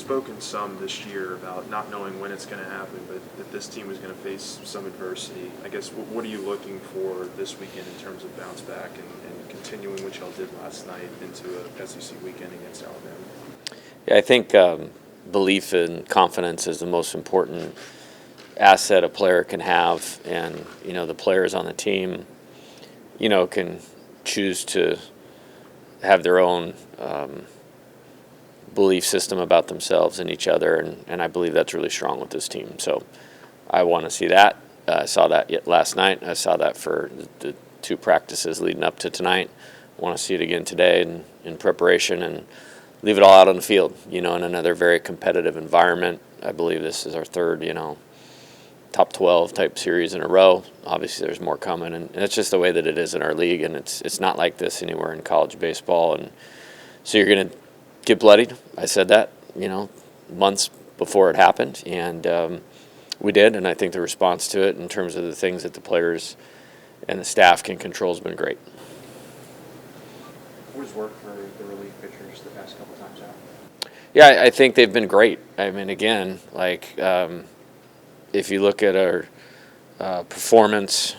spoken some this year about not knowing when it's going to happen, but that this team is going to face some adversity. I guess what are you looking for this weekend in terms of bounce back and continuing what y'all did last night into a SEC weekend against Alabama? Yeah, I think belief and confidence is the most important asset a player can have, and the players on the team can choose to have their own belief system about themselves and each other, and I believe that's really strong with this team. So I want to see that. I saw that last night. I saw that for the two practices leading up to tonight. I want to see it again today in preparation and leave it all out on the field, in another very competitive environment. I believe this is our third, top 12 type series in a row. Obviously there's more coming, and it's just the way that it is in our league, and it's not like this anywhere in college baseball. And so you're going to get bloodied. I said that, months before it happened, and we did, and I think the response to it in terms of the things that the players and the staff can control has been great. What has worked for the relief pitchers the past couple times out? Yeah, I think they've been great. I mean, again, if you look at our performance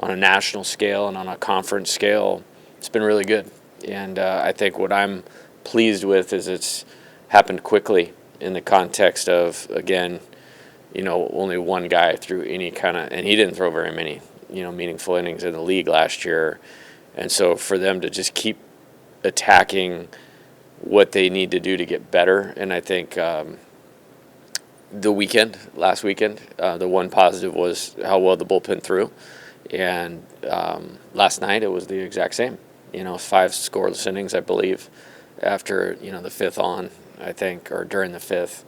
on a national scale and on a conference scale, it's been really good. And I think what I'm pleased with is it's happened quickly in the context of, again, only one guy threw any kind of, and he didn't throw very many, meaningful innings in the league last year. And so for them to just keep attacking what they need to do to get better, and I think last weekend, the one positive was how well the bullpen threw. And last night it was the exact same. 5 scoreless innings, I believe, after, the fifth on, I think, or during the fifth,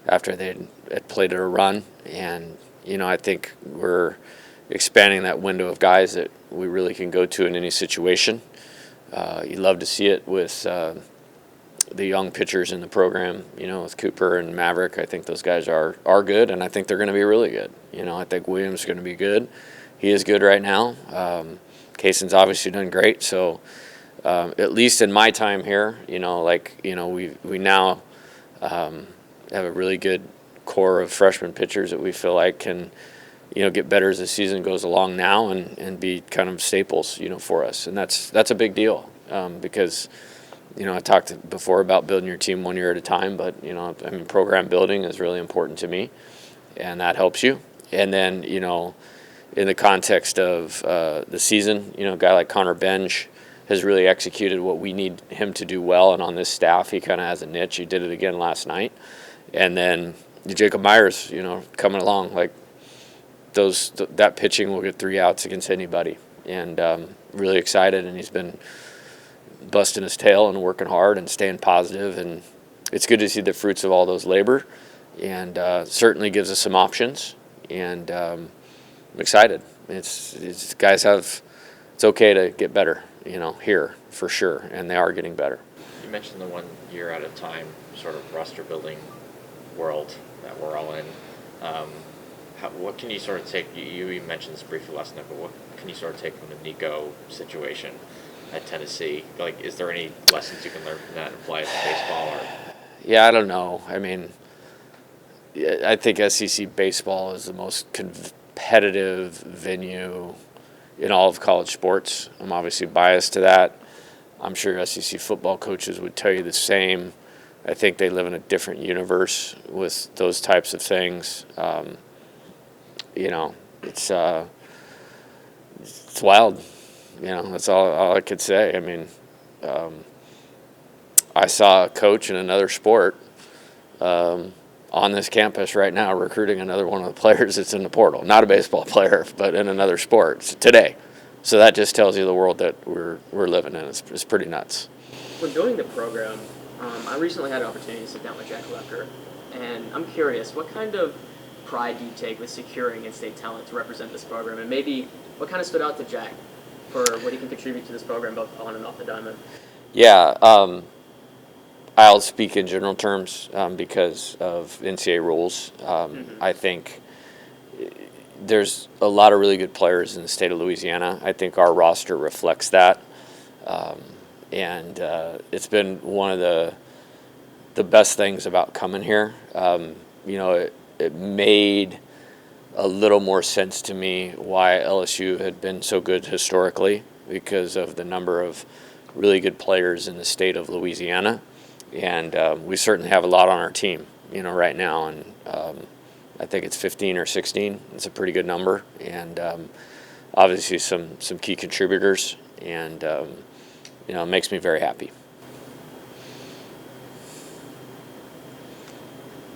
after they had played a run. And, I think we're expanding that window of guys that we really can go to in any situation. You love to see it with the young pitchers in the program, with Cooper and Maverick. I think those guys are good, and I think they're going to be really good. I think Williams is going to be good. He is good right now. Kaysen's obviously done great. So at least in my time here, we now have a really good core of freshman pitchers that we feel like can, get better as the season goes along now and be kind of staples, for us. And that's a big deal because I talked before about building your team 1 year at a time, but, program building is really important to me, and that helps you. And then, in the context of the season, a guy like Connor Benj has really executed what we need him to do well, and on this staff, he kind of has a niche. He did it again last night. And then Jacob Myers, coming along, that pitching will get 3 outs against anybody. And really excited, and he's been busting his tail and working hard and staying positive, and it's good to see the fruits of all those labor, and certainly gives us some options, and I'm excited. It's guys have, it's okay to get better, here for sure, and they are getting better. You mentioned the 1 year at a time sort of roster building world that we're all in. What can you sort of take, you mentioned this briefly last night, but what can you sort of take from the Nico situation at Tennessee? Is there any lessons you can learn from that and apply it to baseball? Or? Yeah, I don't know. I mean, I think SEC baseball is the most competitive venue in all of college sports. I'm obviously biased to that. I'm sure SEC football coaches would tell you the same. I think they live in a different universe with those types of things. It's wild. That's all I could say. I mean, I saw a coach in another sport on this campus right now recruiting another one of the players that's in the portal. Not a baseball player, but in another sport today. So that just tells you the world that we're living in. It's pretty nuts. When building the program, I recently had an opportunity to sit down with Jack Lecker, and I'm curious, what kind of pride do you take with securing in-state talent to represent this program, and maybe what kind of stood out to Jack for what he can contribute to this program both on and off the diamond? Yeah, I'll speak in general terms because of NCAA rules. I think there's a lot of really good players in the state of Louisiana. I think our roster reflects that. And it's been one of the the best things about coming here. It made a little more sense to me why LSU had been so good historically, because of the number of really good players in the state of Louisiana. And we certainly have a lot on our team, right now. And I think it's 15 or 16. It's a pretty good number. And obviously some key contributors. And, it makes me very happy.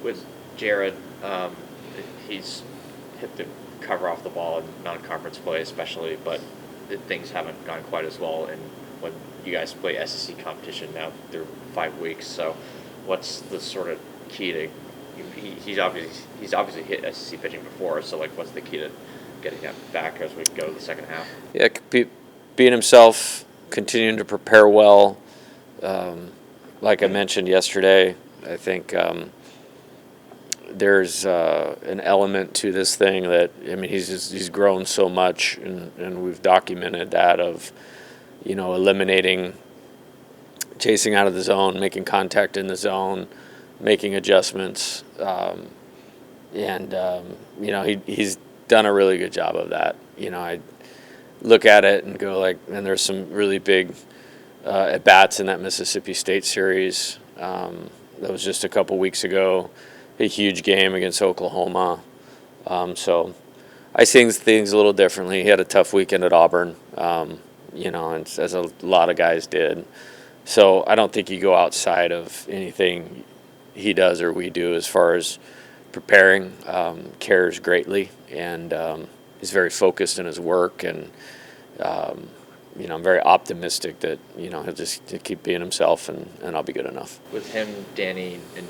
With Jared, he's hit the cover off the ball in non-conference play especially, but things haven't gone quite as well. And when you guys play SEC competition now, they're 5 weeks. So what's the sort of key to he's obviously hit SEC pitching before, so what's the key to getting him back as we go to the second half? Yeah, being himself, continuing to prepare well. Like I mentioned yesterday, I think there's an element to this thing that, he's grown so much, and we've documented that, of eliminating, chasing out of the zone, making contact in the zone, making adjustments, he's done a really good job of that. I look at it and go and there's some really big at bats in that Mississippi State series. That was just a couple weeks ago. A huge game against Oklahoma. So I see things a little differently. He had a tough weekend at Auburn, and as a lot of guys did. So I don't think you go outside of anything he does or we do as far as preparing. Cares greatly, and he's very focused in his work. And, I'm very optimistic that, he'll just keep being himself, and I'll be good enough. With him, Danny, and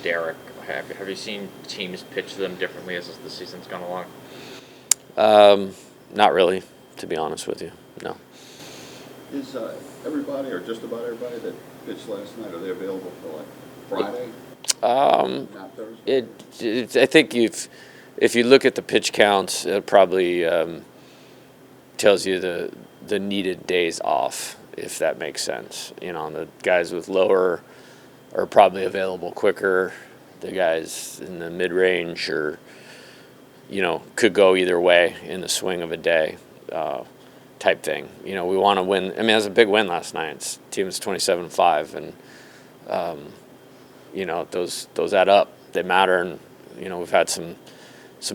Derek, have you seen teams pitch them differently as the season's gone along? Not really, to be honest with you. No. Is everybody, or just about everybody that pitched last night, are they available for Friday? Not Thursday? I think if you look at the pitch counts, it probably tells you the needed days off, if that makes sense. The guys with lower are probably available quicker. The guys in the mid-range could go either way in the swing of a day, type thing. We want to win. It was a big win last night. Team was 27-5, and those add up. They matter, and we've had some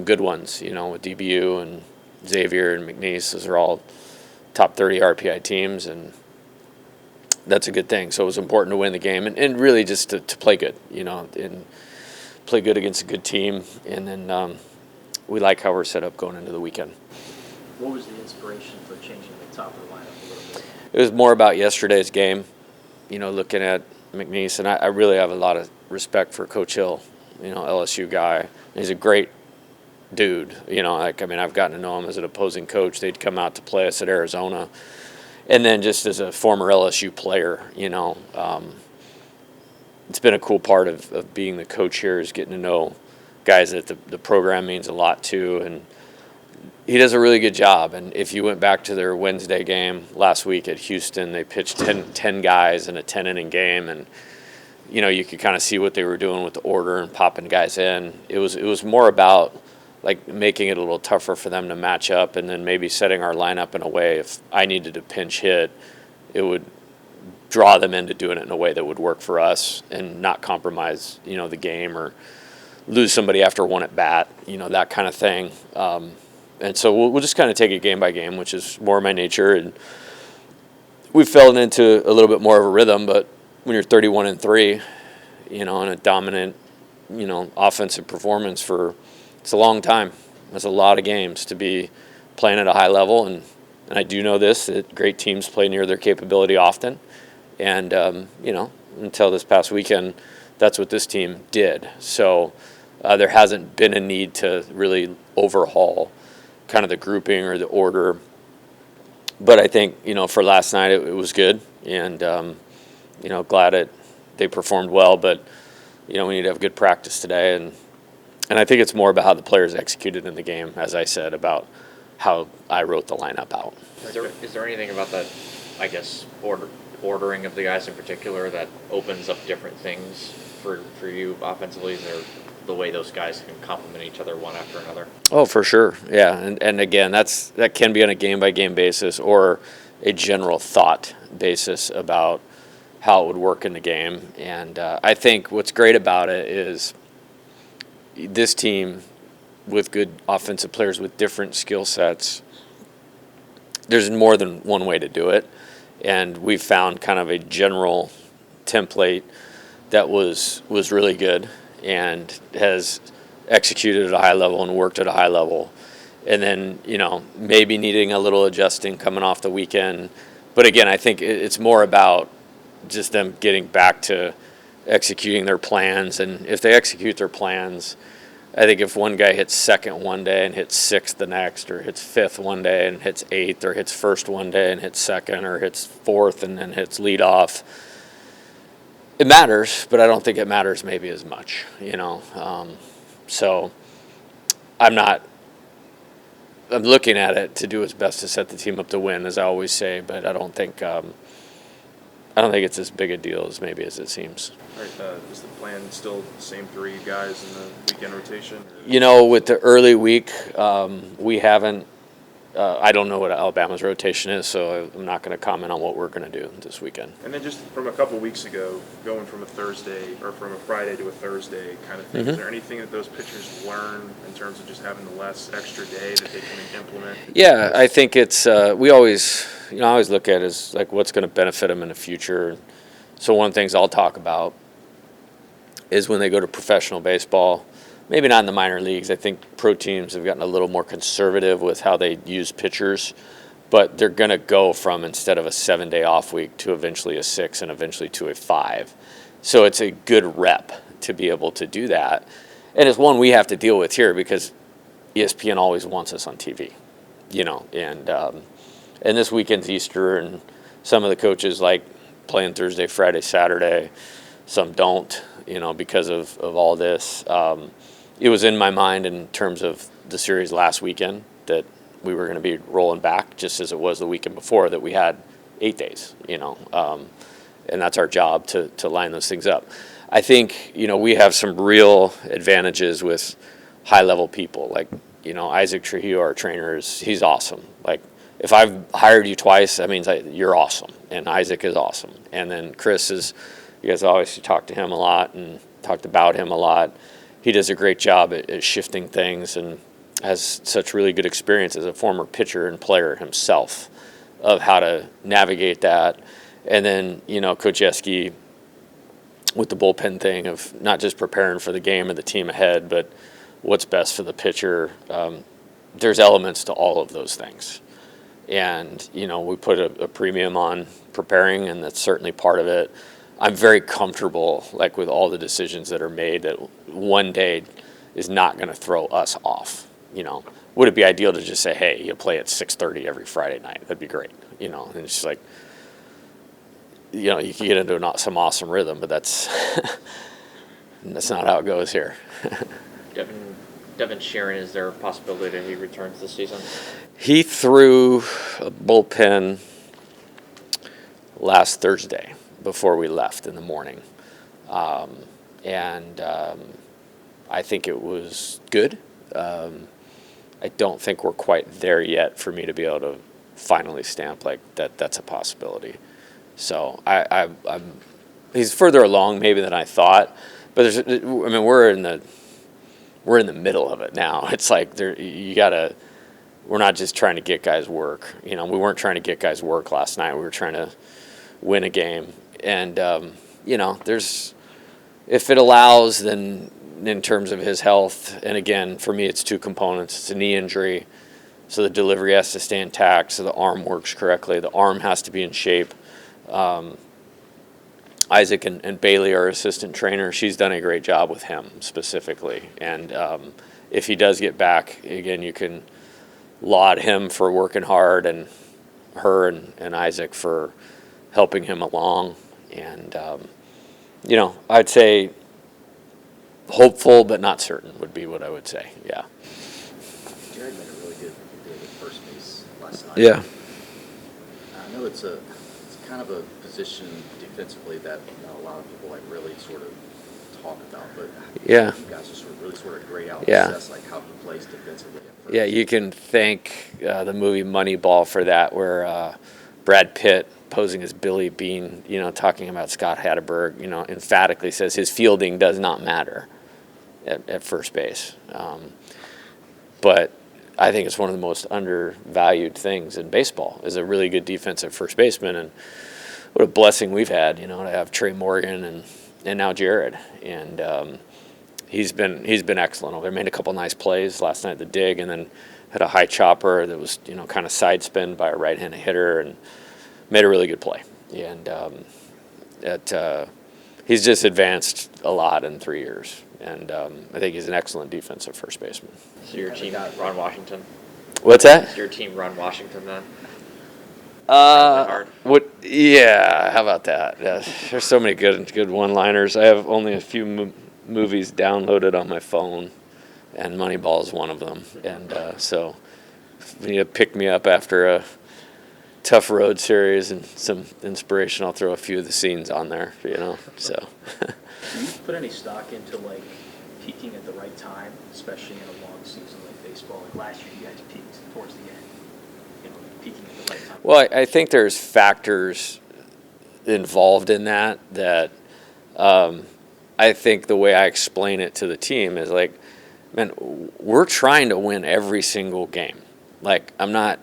good ones. With DBU and Xavier and McNeese. Those are all top 30 RPI teams, and that's a good thing. So it was important to win the game, and really just to play good, and play good against a good team. And then we like how we're set up going into the weekend. What was the inspiration for changing the top of the lineup a little bit? It was more about yesterday's game, looking at McNeese, and I really have a lot of respect for Coach Hill, LSU guy. He's a great dude, I've gotten to know him as an opposing coach. They'd come out to play us at Arizona. And then just as a former LSU player, it's been a cool part of being the coach here, is getting to know guys that the program means a lot to. And he does a really good job. And if you went back to their Wednesday game last week at Houston, they pitched 10 guys in a 10-inning game. And, you could kind of see what they were doing with the order and popping guys in. It was more about making it a little tougher for them to match up, and then maybe setting our lineup in a way, if I needed to pinch hit, it would draw them into doing it in a way that would work for us and not compromise, the game, or lose somebody after one at bat, that kind of thing. And so we'll just kind of take it game by game, which is more my nature. And we've fallen into a little bit more of a rhythm, but when you're 31-3, and a dominant, offensive performance it's a long time. That's a lot of games to be playing at a high level, and I do know this, that great teams play near their capability often. And, until this past weekend, that's what this team did. So there hasn't been a need to really overhaul kind of the grouping or the order. But I think, for last night, it was good, and, glad they performed well. But, we need to have good practice today, and I think it's more about how the players executed in the game, as I said, about how I wrote the lineup out. Is there anything about that I guess, ordering of the guys in particular that opens up different things for you offensively? Is there the way those guys can complement each other one after another? Oh, for sure. Yeah. And again, that can be on a game-by-game basis or a general thought basis about how it would work in the game. And I think what's great about it is this team with good offensive players with different skill sets, there's more than one way to do it. And we found kind of a general template that was really good and has executed at a high level and worked at a high level. And then, maybe needing a little adjusting coming off the weekend. But again, I think it's more about just them getting back to executing their plans. And if they execute their plans, I think if one guy hits second one day and hits sixth the next, or hits fifth one day and hits eighth, or hits first one day and hits second, or hits fourth and then hits leadoff, it matters, but I don't think it matters maybe as much, So I'm looking at it to do its best to set the team up to win, as I always say, but I don't think it's as big a deal as maybe as it seems. All right, is the plan still the same 3 guys in the weekend rotation? With the early week, we haven't. I don't know what Alabama's rotation is, so I'm not going to comment on what we're going to do this weekend. And then just from a couple weeks ago, going from a Friday to a Thursday kind of thing, is there anything that those pitchers learn in terms of just having the less extra day that they can implement? Yeah, I think it's we always, I always look at it as like what's going to benefit them in the future. So one of the things I'll talk about is when they go to professional baseball. Maybe not in the minor leagues. I think pro teams have gotten a little more conservative with how they use pitchers, but they're going to go from instead of a 7-day off week to eventually a 6 and eventually to a 5. So it's a good rep to be able to do that. And it's one we have to deal with here because ESPN always wants us on TV, and this weekend's Easter, and some of the coaches like playing Thursday, Friday, Saturday. Some don't, because of all this. It was in my mind in terms of the series last weekend that we were going to be rolling back just as it was the weekend before, that we had 8 days, and that's our job to line those things up. I think, we have some real advantages with high-level people. Like, Isaac Trujillo, our trainer, he's awesome. Like, if I've hired you twice, that means you're awesome, and Isaac is awesome. And then Chris you guys obviously talk to him a lot and talked about him a lot. He does a great job at shifting things and has such really good experience as a former pitcher and player himself of how to navigate that. And then, Coach Yeski with the bullpen thing of not just preparing for the game or the team ahead, but what's best for the pitcher. There's elements to all of those things. And, we put a premium on preparing, and that's certainly part of it. I'm very comfortable, like, with all the decisions that are made, that one day is not going to throw us off. Would it be ideal to just say, hey, you play at 6:30 every Friday night? That'd be great. And it's just like, you can get into some awesome rhythm, but that's not how it goes here. Devin Sheeran, is there a possibility that he returns this season? He threw a bullpen last Thursday before we left in the morning. And I think it was good. I don't think we're quite there yet for me to be able to finally stamp like that's a possibility. So he's further along maybe than I thought, but we're in the middle of it now. It's like we're not just trying to get guys work. We weren't trying to get guys work last night. We were trying to win a game. And, if it allows, then in terms of his health, and again, for me, it's 2 components. It's a knee injury, so the delivery has to stay intact, so the arm works correctly. The arm has to be in shape. Isaac and Bailey, our assistant trainer, she's done a great job with him specifically. And if he does get back, again, you can laud him for working hard and her and Isaac for helping him along. And, I'd say hopeful but not certain would be what I would say, yeah. Jared made a really good day at first base last night. Yeah. I know it's kind of a position defensively that not a lot of people like really sort of talk about, but Yeah. you guys just really sort of grade out Yeah. and assess like how he plays defensively at first. Yeah, you can thank the movie Moneyball for that, where Brad Pitt, posing as Billy Bean, talking about Scott Hatteberg, emphatically says his fielding does not matter at first base. But I think it's one of the most undervalued things in baseball is a really good defensive first baseman, and what a blessing we've had, to have Trey Morgan and now Jared, and he's been excellent. They made a couple nice plays last night at the dig, and then had a high chopper that was kind of side spin by a right-handed hitter, and made a really good play. And he's just advanced a lot in 3 years, and I think he's an excellent defensive first baseman. So your team run Washington? What's that? Is your team run Washington then? Yeah, how about that? Yeah, there's so many good one-liners. I have only a few movies downloaded on my phone, and Moneyball is one of them. And so if you need to pick me up after a tough road series and some inspiration, I'll throw a few of the scenes on there, so. Do you put any stock into like peaking at the right time, especially in a long season like baseball? Like last year, you guys peaked towards the end. Peaking at the right time. Well, I think there's factors involved in that I think the way I explain it to the team is like, man, we're trying to win every single game. Like, I'm not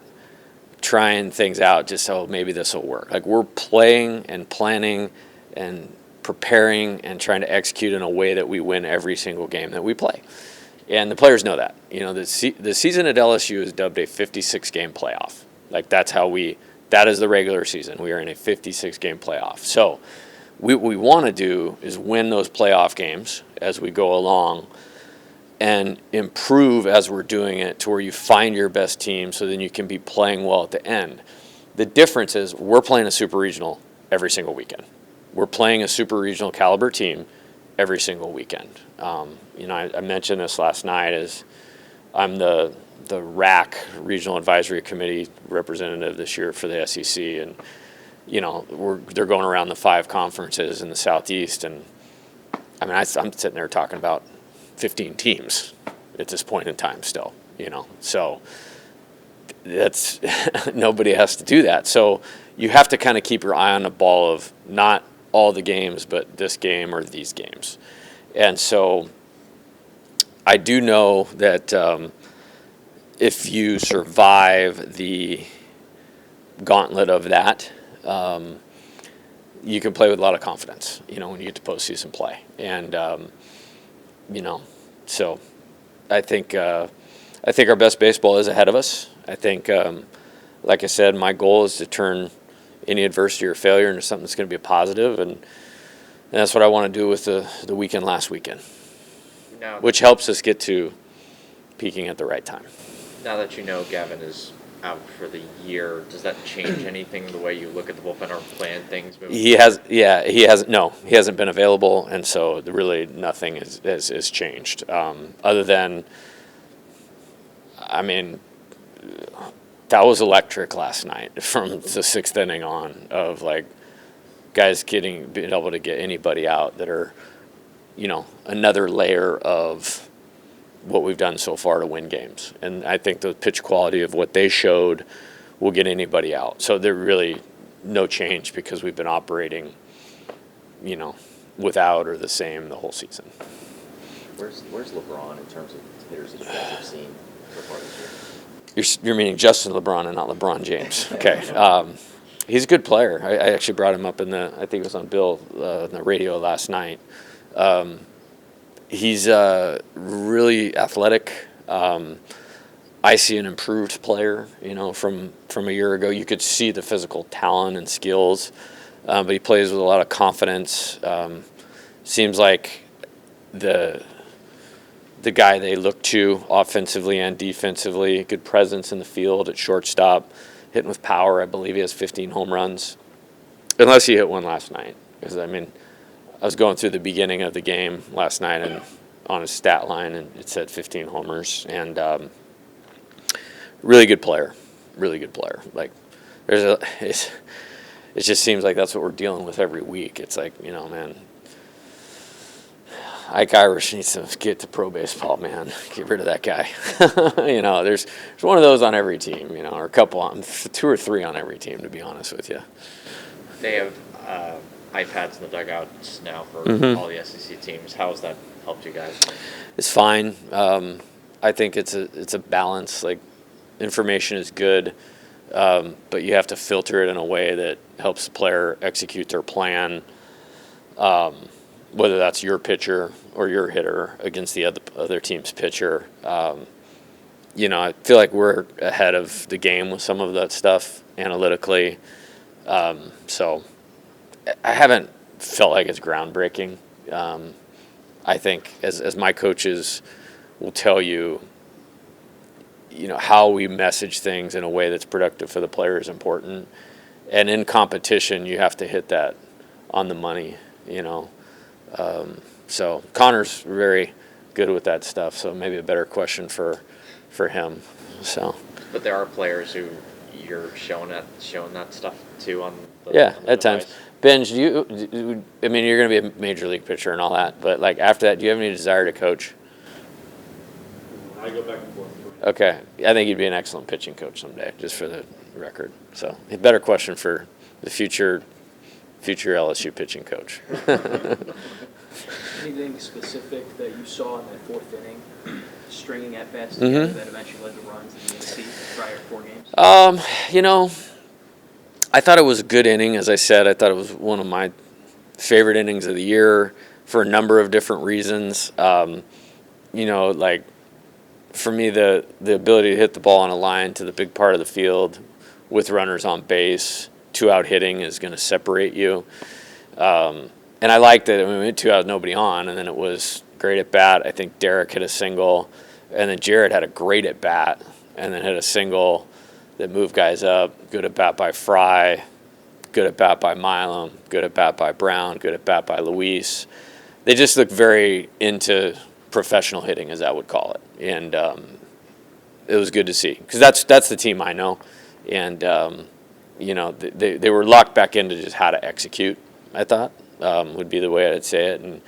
trying things out just so maybe this will work. Like, we're playing and planning and preparing and trying to execute in a way that we win every single game that we play. And the players know that. The season at LSU is dubbed a 56-game playoff. Like, that is the regular season. We are in a 56-game playoff. So what we want to do is win those playoff games as we go along and improve as we're doing it to where you find your best team so then you can be playing well at the end. The difference is we're playing a super regional every single weekend. We're playing a super regional caliber team every single weekend. I mentioned this last night as I'm the RAC, Regional Advisory Committee representative this year for the SEC, and they're going around the 5 conferences in the Southeast, and I'm sitting there talking about 15 teams at this point in time still, so that's nobody has to do that. So you have to kind of keep your eye on the ball of not all the games, but this game or these games. And so I do know that if you survive the gauntlet of that, you can play with a lot of confidence, when you get to postseason play. And, so I think our best baseball is ahead of us. I think, like I said, my goal is to turn any adversity or failure into something that's going to be a positive, and that's what I want to do with the weekend last weekend, which helps us get to peaking at the right time. Now that Gavin is out for the year, does that change anything the way you look at the bullpen or plan things moving forward? He hasn't been available, and so really nothing has changed. Other than, that was electric last night from the 6th inning on, of like guys being able to get anybody out that are, another layer of what we've done so far to win games. And I think the pitch quality of what they showed will get anybody out. So there's really no change because we've been operating, without or the same the whole season. Where's LeBron in terms of hitters that you guys have seen so far this year? You're meaning Justin LeBron and not LeBron James. Okay. He's a good player. I actually brought him up I think it was on Bill on the radio last night. He's really athletic. I see an improved player, from a year ago. You could see the physical talent and skills, but he plays with a lot of confidence. Seems like the guy they look to offensively and defensively. Good presence in the field at shortstop, hitting with power. I believe he has 15 home runs, unless he hit one last night. Because I was going through the beginning of the game last night and on his stat line, and it said 15 homers. And really good player, like it just seems like that's what we're dealing with every week. It's like, man, Ike Irish needs to get to pro baseball, man. Get rid of that guy. There's one of those on every team, or a couple on, 2 or 3 on every team, to be honest with you. They have iPads in the dugouts now for all the SEC teams. How has that helped you guys? It's fine. I think it's a balance. Like, information is good, but you have to filter it in a way that helps the player execute their plan. Whether that's your pitcher or your hitter against the other team's pitcher. I feel like we're ahead of the game with some of that stuff analytically. So I haven't felt like it's groundbreaking. I think as my coaches will tell you, how we message things in a way that's productive for the player is important. And in competition, you have to hit that on the money, So Connor's very good with that stuff, so maybe a better question for him. So. But there are players who you're showing that stuff to on the at times. device. Benj, you're going to be a major league pitcher and all that, but like after that, do you have any desire to coach? I go back and forth. Okay, I think you'd be an excellent pitching coach someday, just for the record. So a better question for the future LSU pitching coach. Anything specific that you saw in that 4th inning, stringing at bats together that eventually led to runs in the NC prior 4 games? I thought it was a good inning. As I said, I thought it was one of my favorite innings of the year for a number of different reasons. Like for me, the ability to hit the ball on a line to the big part of the field with runners on base, 2-out hitting is going to separate you. And I liked it. We went 2 outs, nobody on, and then it was great at bat. I think Derek hit a single, and then Jared had a great at bat, and then hit a single that moved guys up. Good at bat by Fry, good at bat by Milam, good at bat by Brown, good at bat by Luis. They just look very into professional hitting, as I would call it, and it was good to see because that's the team I know, and they were locked back into just how to execute. I thought. Would be the way I'd say it, and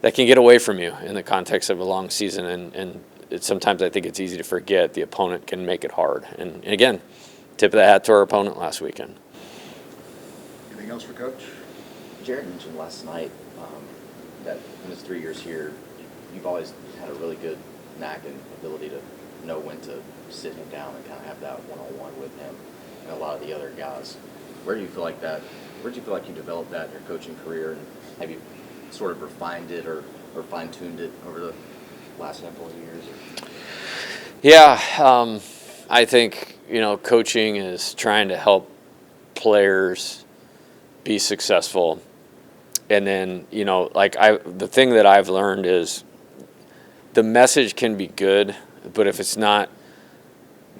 that can get away from you in the context of a long season, and sometimes I think it's easy to forget the opponent can make it hard. And again, tip of the hat to our opponent last weekend. Anything else for Coach? Jared mentioned last night that in his 3 years here, you've always had a really good knack and ability to know when to sit him down and kind of have that one-on-one with him and a lot of the other guys. Where do you feel like you developed that in your coaching career, and have you sort of refined it or fine-tuned it over the last handful of years? Yeah, I think, coaching is trying to help players be successful. And then, the thing that I've learned is the message can be good, but if it's not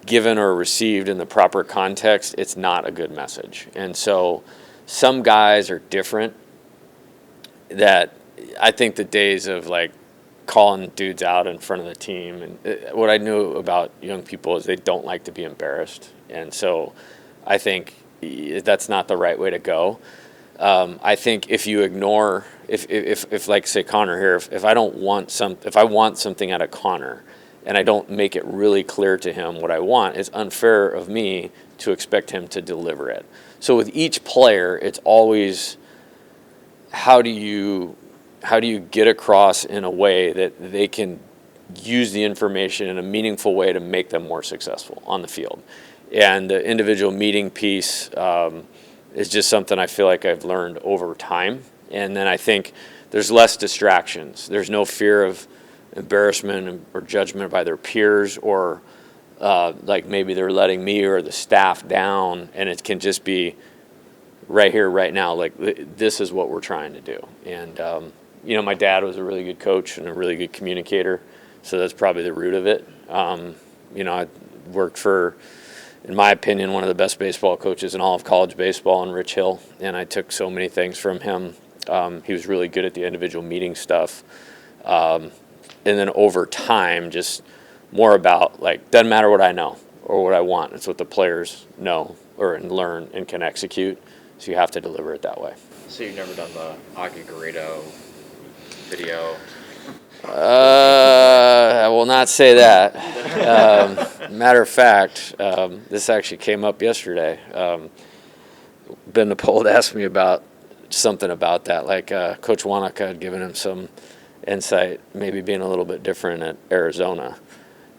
given or received in the proper context, it's not a good message. And so some guys are different, that I think the days of like calling dudes out in front of the team, and what I knew about young people is they don't like to be embarrassed. And so I think that's not the right way to go. I think if you ignore, if like say Connor here, if I want something out of Connor, and I don't make it really clear to him what I want, it's unfair of me to expect him to deliver it. So with each player, it's always how do you get across in a way that they can use the information in a meaningful way to make them more successful on the field. And the individual meeting piece is just something I feel like I've learned over time. And then I think there's less distractions. There's no fear of embarrassment or judgment by their peers, or like maybe they're letting me or the staff down, and it can just be right here, right now, like this is what we're trying to do. And my dad was a really good coach and a really good communicator, so that's probably the root of it. I worked for, in my opinion, one of the best baseball coaches in all of college baseball in Rich Hill, and I took so many things from him. He was really good at the individual meeting stuff. And then over time, just more about, like, doesn't matter what I know or what I want. It's what the players know and learn and can execute. So you have to deliver it that way. So you've never done the Augie Garrido video? I will not say that. Matter of fact, this actually came up yesterday. Ben Napold asked me about something about that, like Coach Wanaka had given him some insight, maybe being a little bit different at Arizona.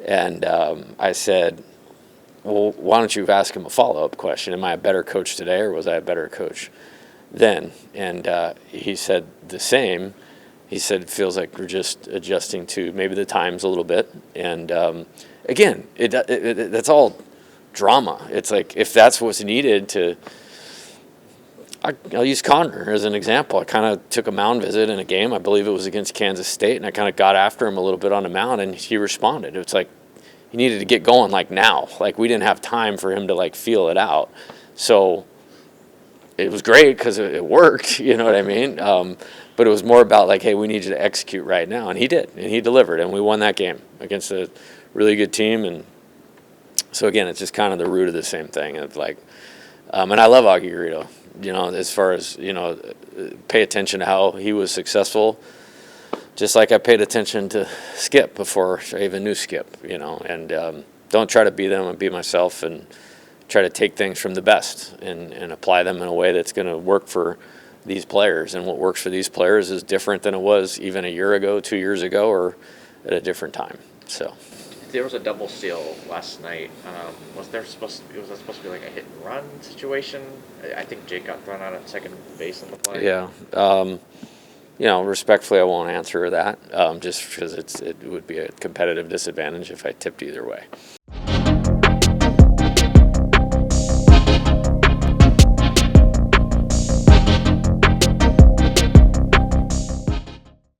And I said, well, why don't you ask him a follow-up question? Am I a better coach today, or was I a better coach then? And he said the same. He said it feels like we're just adjusting to maybe the times a little bit. And again, that's all drama. It's like if that's what's needed to – I'll use Connor as an example. I kind of took a mound visit in a game. I believe it was against Kansas State, and I kind of got after him a little bit on the mound, and he responded. It's like he needed to get going like now. Like we didn't have time for him to like feel it out. So it was great because it worked, you know what I mean? But it was more about like, hey, we need you to execute right now. And he did, and he delivered, and we won that game against a really good team. And so, again, it's just kind of the root of the same thing. It's like, and I love Augie Garrido, you know, as far as, you know, pay attention to how he was successful, just like I paid attention to Skip before I even knew Skip, you know, and don't try to be them and be myself, and try to take things from the best and apply them in a way that's going to work for these players. And what works for these players is different than it was even a year ago, 2 years ago, or at a different time. So there was a double steal last night. Was that supposed to be like a hit and run situation? I think Jake got thrown out at second base on the play. Yeah. You know, respectfully, I won't answer that just because it would be a competitive disadvantage if I tipped either way.